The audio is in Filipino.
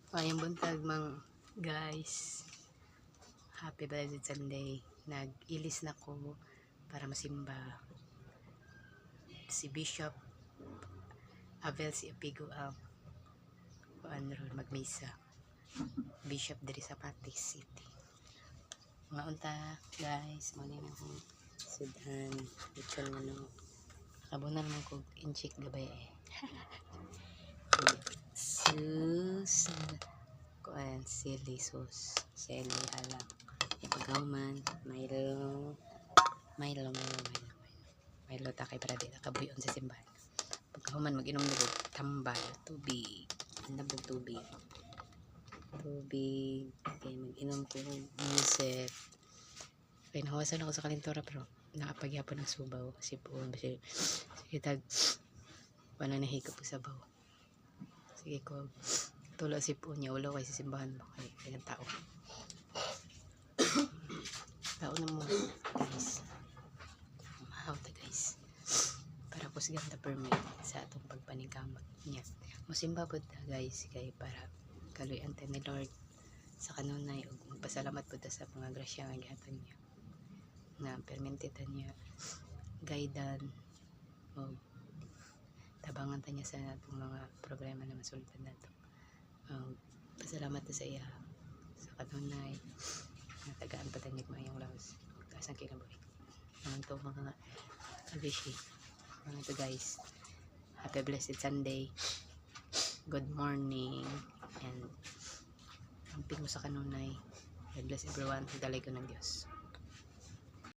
Mayang buntag mang guys. Happy Blessed Sunday. Nag-ilis na ko para masimba. Si Bishop Abel si Apigo ang magmisa. Bishop diri sa Patis City. Mga unta guys, mo na akong sudan. Ito nga no. Nakabunan naman ko inchik gabay eh. Sus kuan sili sus sili alam ipagaman Milo takay para di nakabuyon sa simbahan. Pagkahuman mag-inom nila tambal tubig nabog tubig kaya mag-inom ko musip kaya nahawasan ako sa kalintora pero nakapagyapon ng subaw kasi po sige tag wala nahigop sa sabaw. Sige ko tulo si po niya ulo kay sa simbahan mo kay ilang tao na mo guys mahaw ta guys para po sigang ta permit sa atong pagpaningkamot niya musimba po ta guys kay para kaluyan ta ni Lord sa kanunay ug magpasalamat po ta sa mga grasya nga gihatag niya na permitted niya guidan o tabangan ta niya sa atong mga problema na masultan nato. Pasalamat na sa iya sa kanunay natagaan patangit mayong laos kasang kinabuhi naman to mga kabishi mga to guys. Happy Blessed Sunday, good morning, and amping mo sa kanunay. God bless everyone. Dalay ko ng Diyos.